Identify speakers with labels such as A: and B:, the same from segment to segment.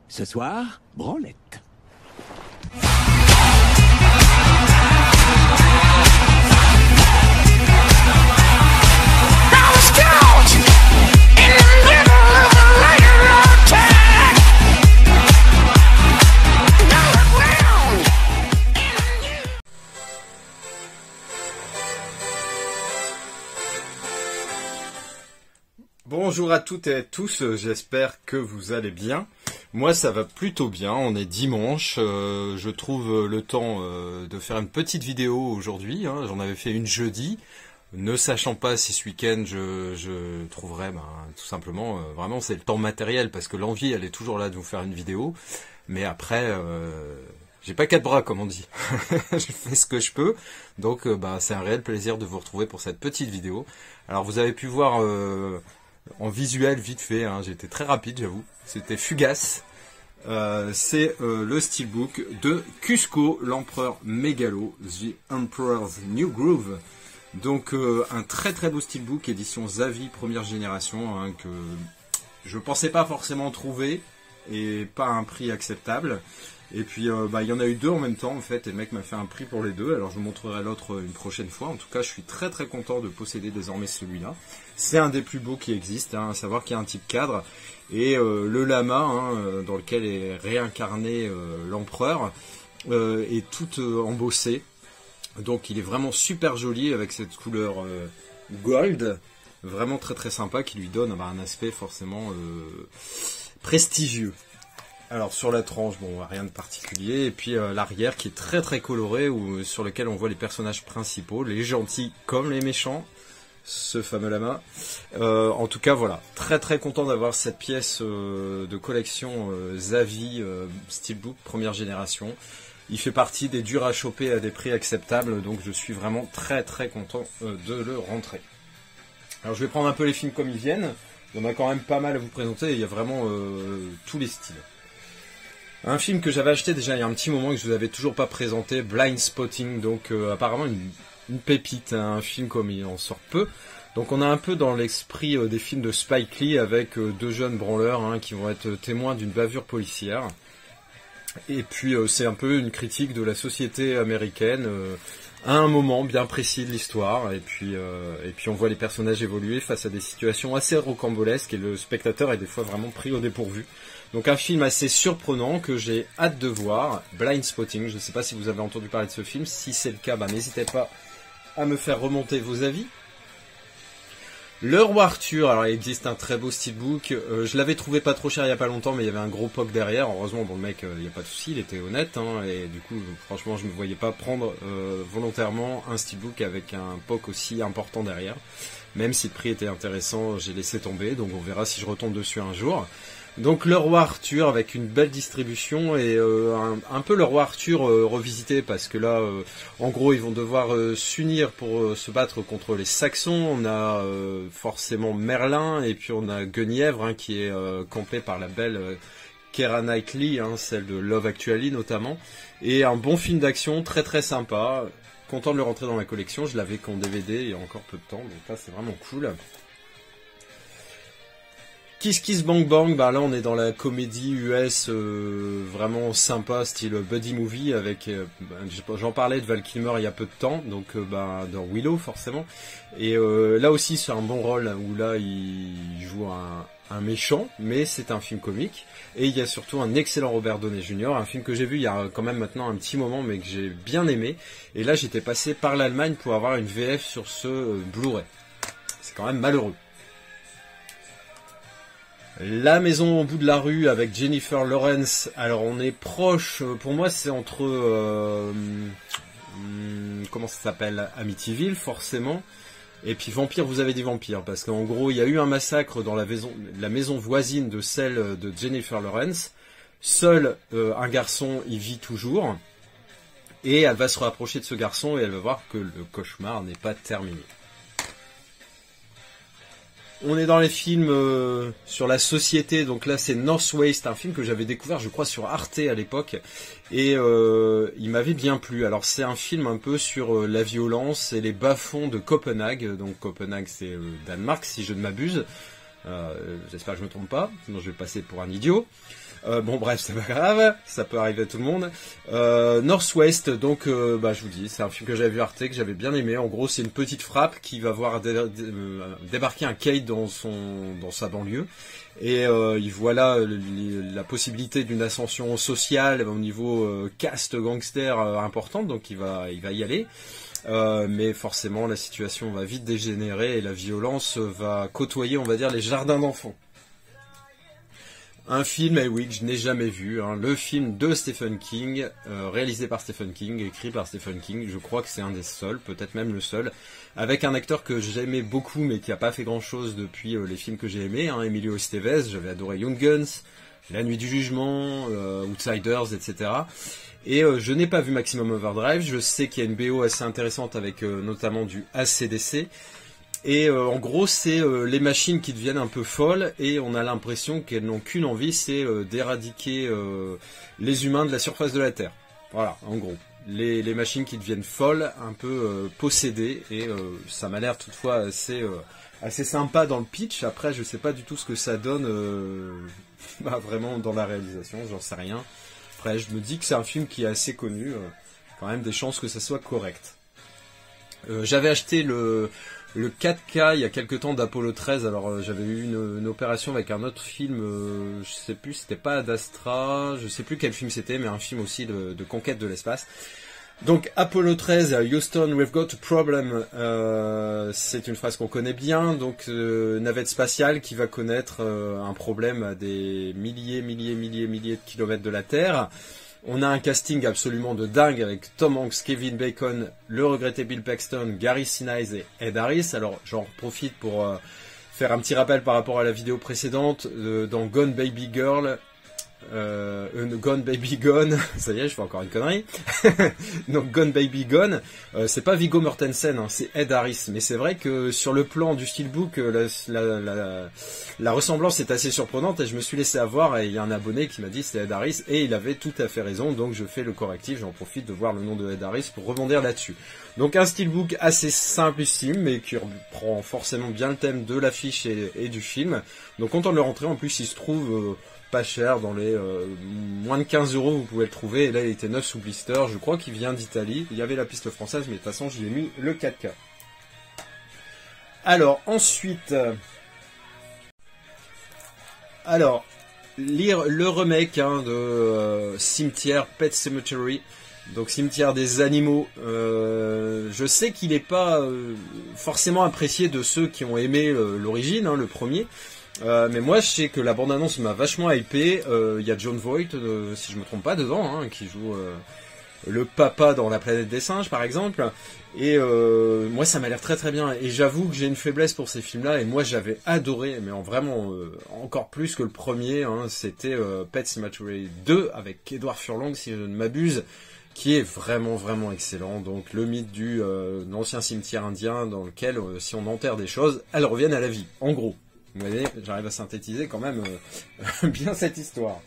A: Ce soir, branlette.
B: Bonjour à toutes et à tous, j'espère que vous allez bien. Moi ça va plutôt bien, on est dimanche, je trouve le temps de faire une petite vidéo aujourd'hui, hein. J'en avais fait une jeudi, ne sachant pas si ce week-end je trouverai tout simplement, vraiment c'est le temps matériel parce que l'envie elle est toujours là de vous faire une vidéo, mais après j'ai pas quatre bras comme on dit, je fais ce que je peux, donc c'est un réel plaisir de vous retrouver pour cette petite vidéo. Alors vous avez pu voir en visuel vite fait, hein, j'ai été très rapide j'avoue, c'était fugace. C'est le steelbook de Kuzco, l'empereur mégalo, The Emperor's New Groove. Donc un très très beau steelbook, édition Zavi première génération, hein, que je pensais pas forcément trouver et pas à un prix acceptable. Et puis il y en a eu deux en même temps en fait, et le mec m'a fait un prix pour les deux, alors je vous montrerai l'autre une prochaine fois. En tout cas je suis très très content de posséder désormais celui-là. C'est un des plus beaux qui existent, hein, à savoir qu'il y a un type cadre, et le lama hein, dans lequel est réincarné l'empereur est tout embossé. Donc il est vraiment super joli avec cette couleur gold, vraiment très très sympa, qui lui donne un aspect forcément prestigieux. Alors sur la tranche, bon, rien de particulier, et puis l'arrière qui est très très coloré, sur lequel on voit les personnages principaux, les gentils comme les méchants, ce fameux lama. En tout cas voilà, très très content d'avoir cette pièce de collection Zavi Steelbook première génération. Il fait partie des durs à choper à des prix acceptables, donc je suis vraiment très très content de le rentrer. Alors je vais prendre un peu les films comme ils viennent, il y en a quand même pas mal à vous présenter, il y a vraiment tous les styles. Un film que j'avais acheté déjà il y a un petit moment et que je vous avais toujours pas présenté, Blind Spotting, donc apparemment une pépite, hein, un film comme il en sort peu. Donc on a un peu dans l'esprit des films de Spike Lee avec deux jeunes branleurs hein, qui vont être témoins d'une bavure policière. Et puis c'est un peu une critique de la société américaine à un moment bien précis de l'histoire. Et puis on voit les personnages évoluer face à des situations assez rocambolesques et le spectateur est des fois vraiment pris au dépourvu. Donc un film assez surprenant que j'ai hâte de voir, Blind Spotting. Je ne sais pas si vous avez entendu parler de ce film. Si c'est le cas, n'hésitez pas à me faire remonter vos avis. Le Roi Arthur, alors il existe un très beau steelbook. Je l'avais trouvé pas trop cher il y a pas longtemps, mais il y avait un gros POC derrière. Heureusement, bon le mec, il n'y a pas de souci, il était honnête. Hein, et du coup, franchement, je ne me voyais pas prendre volontairement un steelbook avec un POC aussi important derrière. Même si le prix était intéressant, j'ai laissé tomber. Donc on verra si je retombe dessus un jour. Donc le Roi Arthur avec une belle distribution et un peu le Roi Arthur revisité parce que là en gros ils vont devoir s'unir pour se battre contre les Saxons. On a forcément Merlin et puis on a Guenièvre hein, qui est campé par la belle Keira Knightley, hein, celle de Love Actually notamment, et un bon film d'action très très sympa. Content de le rentrer dans ma collection, je l'avais qu'en DVD il y a encore peu de temps, donc là c'est vraiment cool. Kiss Kiss Bang Bang, là on est dans la comédie US vraiment sympa, style buddy movie, avec j'en parlais de Val Kilmer il y a peu de temps, donc dans Willow forcément, et là aussi c'est un bon rôle, où là il joue un méchant, mais c'est un film comique, et il y a surtout un excellent Robert Downey Jr., un film que j'ai vu il y a quand même maintenant un petit moment, mais que j'ai bien aimé, et là j'étais passé par l'Allemagne pour avoir une VF sur ce Blu-ray, c'est quand même malheureux. La maison au bout de la rue avec Jennifer Lawrence. Alors on est proche, pour moi c'est entre comment ça s'appelle, Amityville forcément, et puis Vampire, vous avez dit Vampire, parce qu'en gros il y a eu un massacre dans la maison voisine de celle de Jennifer Lawrence. Seul un garçon y vit toujours, et elle va se rapprocher de ce garçon et elle va voir que le cauchemar n'est pas terminé. On est dans les films sur la société, donc là c'est Northwaste, un film que j'avais découvert je crois sur Arte à l'époque, et il m'avait bien plu. Alors c'est un film un peu sur la violence et les bas-fonds de Copenhague, donc Copenhague c'est Danemark si je ne m'abuse, J'espère que je me trompe pas, sinon je vais passer pour un idiot. Bon bref, c'est pas grave, ça peut arriver à tout le monde. Northwest, donc je vous dis, c'est un film que j'avais vu Arte, que j'avais bien aimé. En gros, c'est une petite frappe qui va voir débarquer un Kate dans sa banlieue. Et il voit là la possibilité d'une ascension sociale au niveau caste gangster importante, donc il va y aller. Mais forcément, la situation va vite dégénérer et la violence va côtoyer, on va dire, les jardins d'enfants. Un film, oui, que je n'ai jamais vu, hein, le film de Stephen King, réalisé par Stephen King, écrit par Stephen King, je crois que c'est un des seuls, peut-être même le seul, avec un acteur que j'aimais beaucoup mais qui n'a pas fait grand chose depuis les films que j'ai aimés, hein, Emilio Estevez, j'avais adoré Young Guns, La Nuit du Jugement, Outsiders, etc. Et je n'ai pas vu Maximum Overdrive, je sais qu'il y a une BO assez intéressante avec notamment du AC/DC. Et en gros, c'est les machines qui deviennent un peu folles et on a l'impression qu'elles n'ont qu'une envie, c'est d'éradiquer les humains de la surface de la Terre. Voilà, en gros. Les machines qui deviennent folles, un peu possédées, et ça m'a l'air toutefois assez sympa dans le pitch. Après, je sais pas du tout ce que ça donne vraiment dans la réalisation, j'en sais rien. Après, je me dis que c'est un film qui est assez connu, quand même des chances que ça soit correct. J'avais acheté le 4K il y a quelques temps d'Apollo 13, alors j'avais eu une opération avec un autre film, je sais plus, c'était pas Ad Astra, je sais plus quel film c'était, mais un film aussi de conquête de l'espace. Donc Apollo 13, Houston, we've got a problem, c'est une phrase qu'on connaît bien, donc navette spatiale qui va connaître un problème à des milliers de kilomètres de la Terre. On a un casting absolument de dingue avec Tom Hanks, Kevin Bacon, le regretté Bill Paxton, Gary Sinise et Ed Harris. Alors j'en profite pour faire un petit rappel par rapport à la vidéo précédente. Dans Gone Baby Girl, Gone Baby Gone, ça y est, je fais encore une connerie. Donc Gone Baby Gone, c'est pas Viggo Mortensen, hein, c'est Ed Harris. Mais c'est vrai que sur le plan du steelbook, la ressemblance est assez surprenante et je me suis laissé avoir et il y a un abonné qui m'a dit c'est Ed Harris et il avait tout à fait raison. Donc je fais le correctif, j'en profite de voir le nom de Ed Harris pour rebondir là-dessus. Donc un steelbook assez simplissime mais qui reprend forcément bien le thème de l'affiche et du film. Donc content de le rentrer, en plus il se trouve pas cher, dans les moins de 15 € vous pouvez le trouver, et là il était neuf sous blister, je crois qu'il vient d'Italie, il y avait la piste française mais de toute façon j'y ai mis le 4K. Alors ensuite, lire le remake de Cimetière, Pet Cemetery, donc Cimetière des animaux. Je sais qu'il n'est pas forcément apprécié de ceux qui ont aimé l'origine, hein, le premier. Mais moi je sais que la bande-annonce m'a vachement hypé. Il y a John Voight, si je me trompe pas, dedans, hein, qui joue le papa dans La Planète des Singes par exemple. Et moi ça m'a l'air très très bien. Et j'avoue que j'ai une faiblesse pour ces films-là. Et moi j'avais adoré, mais vraiment encore plus que le premier. Hein, c'était Pet Sematary 2 avec Edward Furlong, si je ne m'abuse, qui est vraiment vraiment excellent. Donc le mythe du ancien cimetière indien dans lequel si on enterre des choses, elles reviennent à la vie. En gros. Vous voyez, j'arrive à synthétiser quand même bien cette histoire.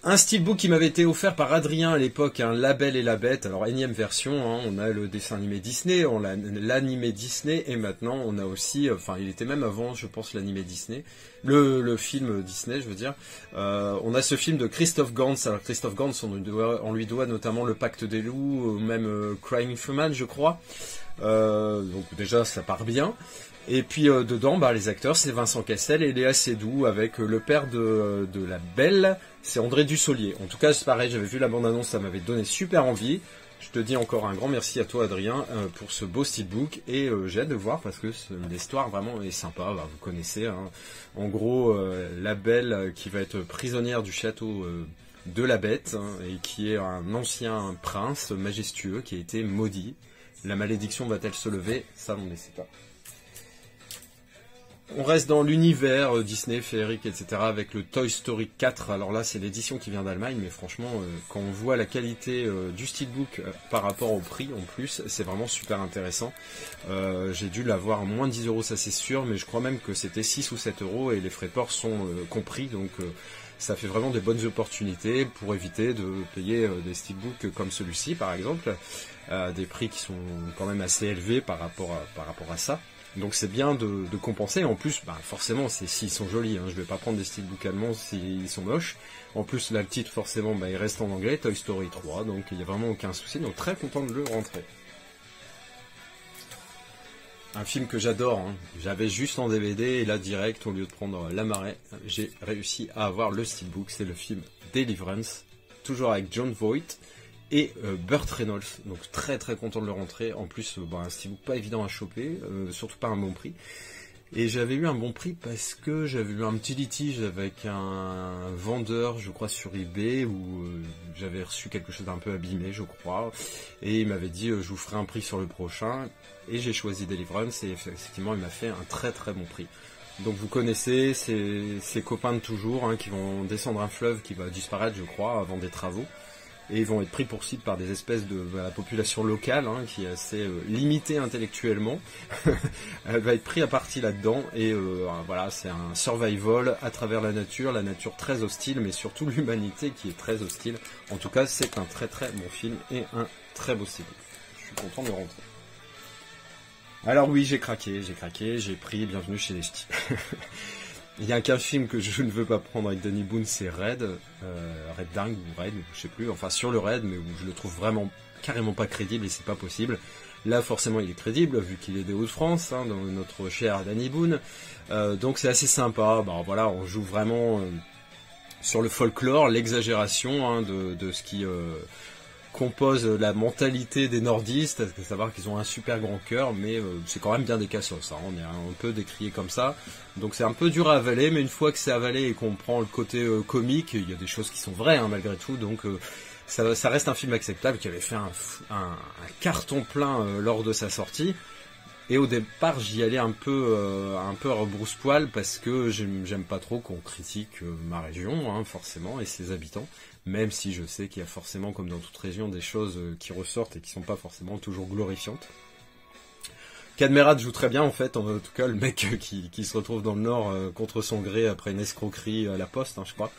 B: Un steelbook qui m'avait été offert par Adrien à l'époque, un La Belle et la Bête, alors énième version, hein, on a le dessin animé Disney, on a l'animé Disney, et maintenant on a aussi, enfin il était même avant je pense l'animé Disney, le film Disney je veux dire, on a ce film de Christophe Gans. Alors Christophe Gans on lui doit notamment Le Pacte des Loups, même Crying Freeman je crois, donc déjà ça part bien. Et puis dedans, les acteurs, c'est Vincent Cassel et Léa Seydoux, avec le père de la Belle, c'est André Dussolier. En tout cas, c'est pareil, j'avais vu la bande-annonce, ça m'avait donné super envie. Je te dis encore un grand merci à toi, Adrien, pour ce beau steelbook, et j'ai hâte de voir parce que l'histoire vraiment est sympa, vous connaissez. Hein. En gros, la Belle qui va être prisonnière du château de la Bête, hein, et qui est un ancien prince majestueux qui a été maudit. La malédiction va-t-elle se lever? Ça, on ne sait pas. On reste dans l'univers Disney, féerique, etc. avec le Toy Story 4. Alors là, c'est l'édition qui vient d'Allemagne, mais franchement, quand on voit la qualité du steelbook par rapport au prix, en plus, c'est vraiment super intéressant. J'ai dû l'avoir à moins de 10 €, ça c'est sûr, mais je crois même que c'était 6 ou 7 € et les frais de port sont compris, donc ça fait vraiment des bonnes opportunités pour éviter de payer des steelbooks comme celui-ci, par exemple, des prix qui sont quand même assez élevés par rapport à ça. Donc c'est bien de compenser. En plus, bah, forcément, s'ils sont jolis. Hein. Je vais pas prendre des steelbooks allemands s'ils sont moches. En plus, là, le titre, forcément, bah, il reste en anglais, Toy Story 3. Donc il n'y a vraiment aucun souci. Donc très content de le rentrer. Un film que j'adore. Hein. J'avais juste en DVD et là, direct, au lieu de prendre La Marée, j'ai réussi à avoir le steelbook. C'est le film Deliverance. Toujours avec Jon Voight. Et Burt Reynolds, donc très très content de le rentrer. En plus, un steelbook pas évident à choper, surtout pas un bon prix. Et j'avais eu un bon prix parce que j'avais eu un petit litige avec un vendeur, je crois sur eBay, où j'avais reçu quelque chose d'un peu abîmé, je crois. Et il m'avait dit, je vous ferai un prix sur le prochain. Et j'ai choisi Deliverance et effectivement, il m'a fait un très très bon prix. Donc vous connaissez ces copains de toujours hein, qui vont descendre un fleuve qui va disparaître, je crois, avant des travaux. Et ils vont être pris pour cible par des espèces de la population locale, hein, qui est assez limitée intellectuellement. Elle va être prise à partie là-dedans. Et voilà, c'est un survival à travers la nature très hostile, mais surtout l'humanité qui est très hostile. En tout cas, c'est un très très bon film et un très beau style. Je suis content de rentrer. Alors oui, j'ai craqué, j'ai pris Bienvenue chez les Ch'tis. Il y a qu'un film que je ne veux pas prendre avec Danny Boone, c'est Red, Red Dingue ou Red, je sais plus, enfin sur le Red, mais où je le trouve vraiment carrément pas crédible et c'est pas possible. Là forcément il est crédible vu qu'il est des Hauts-de-France, hein, dans notre cher Danny Boone, donc c'est assez sympa. Bah voilà, on joue vraiment sur le folklore, l'exagération hein, de ce qui compose la mentalité des nordistes, à savoir qu'ils ont un super grand cœur, mais c'est quand même bien des cassos, hein, on est un peu décrié comme ça, donc c'est un peu dur à avaler, mais une fois que c'est avalé et qu'on prend le côté comique, il y a des choses qui sont vraies hein, malgré tout, donc ça reste un film acceptable, qui avait fait un carton plein lors de sa sortie, et au départ j'y allais un peu à rebrousse-poil, parce que j'aime pas trop qu'on critique ma région, hein, forcément, et ses habitants, même si je sais qu'il y a forcément, comme dans toute région, des choses qui ressortent et qui sont pas forcément toujours glorifiantes. Cadmerat joue très bien en fait, en tout cas le mec qui se retrouve dans le Nord contre son gré après une escroquerie à la poste, hein, je crois.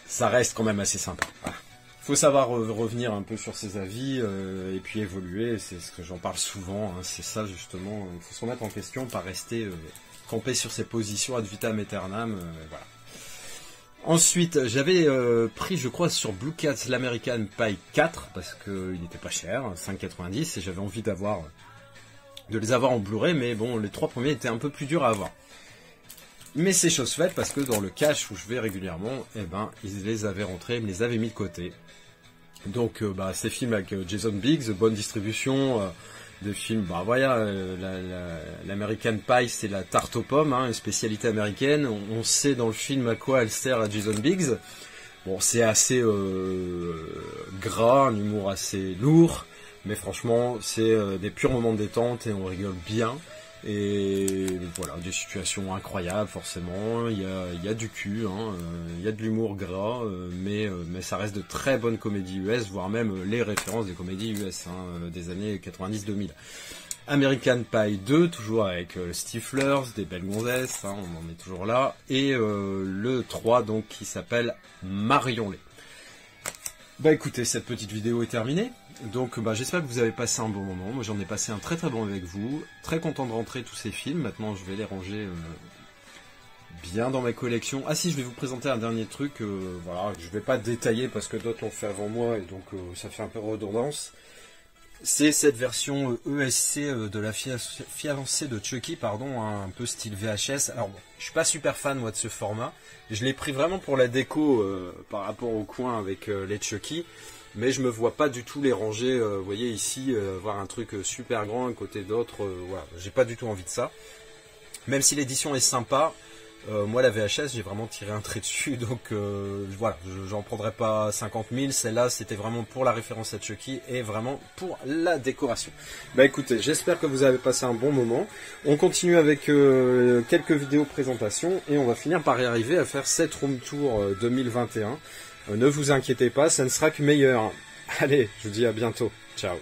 B: Ça reste quand même assez sympa. Voilà. Faut savoir revenir un peu sur ses avis et puis évoluer, c'est ce que j'en parle souvent, hein, c'est ça justement, il faut se remettre en question, pas rester campé sur ses positions ad vitam aeternam, voilà. Ensuite, j'avais pris, je crois, sur Blue Cats l'American Pie 4, parce qu'il n'était pas cher, 5,90, et j'avais envie de les avoir en Blu-ray, mais bon, les 3 premiers étaient un peu plus durs à avoir. Mais c'est chose faite, parce que dans le cash où je vais régulièrement, eh ben, ils les avaient rentrés, ils me les avaient mis de côté. Donc, ces films avec Jason Biggs, bonne distribution, des films, voilà, l'American Pie, c'est la tarte aux pommes, hein, une spécialité américaine. On sait dans le film à quoi elle sert à Jason Biggs. Bon, c'est assez gras, un humour assez lourd, mais franchement, c'est des purs moments de détente et on rigole bien. Et voilà, des situations incroyables forcément, il y a du cul, hein, il y a de l'humour gras, mais ça reste de très bonnes comédies US, voire même les références des comédies US hein, des années 90-2000. American Pie 2, toujours avec Stiflers, des belles gonzesses, hein, on en est toujours là, et le 3 donc qui s'appelle Marion Lay. Bah écoutez, cette petite vidéo est terminée. Donc j'espère que vous avez passé un bon moment. Moi j'en ai passé un très très bon avec vous. Très content de rentrer tous ces films. Maintenant je vais les ranger bien dans ma collection. Ah si, je vais vous présenter un dernier truc. Voilà, je vais pas détailler parce que d'autres l'ont fait avant moi et donc ça fait un peu redondance. C'est cette version ESC de la fiancée de Chucky, pardon, hein, un peu style VHS. Alors bon, je suis pas super fan moi de ce format. Je l'ai pris vraiment pour la déco par rapport au coin avec les Chucky. Mais je me vois pas du tout les ranger, vous voyez ici, voir un truc super grand à côté d'autres, voilà, j'ai pas du tout envie de ça. Même si l'édition est sympa, moi la VHS j'ai vraiment tiré un trait dessus, donc voilà, j'en prendrai pas 50 000, celle-là c'était vraiment pour la référence à Chucky et vraiment pour la décoration. Bah écoutez, j'espère que vous avez passé un bon moment, on continue avec quelques vidéos présentation et on va finir par y arriver à faire cette room tour 2021. Ne vous inquiétez pas, ça ne sera que meilleur. Allez, je vous dis à bientôt. Ciao.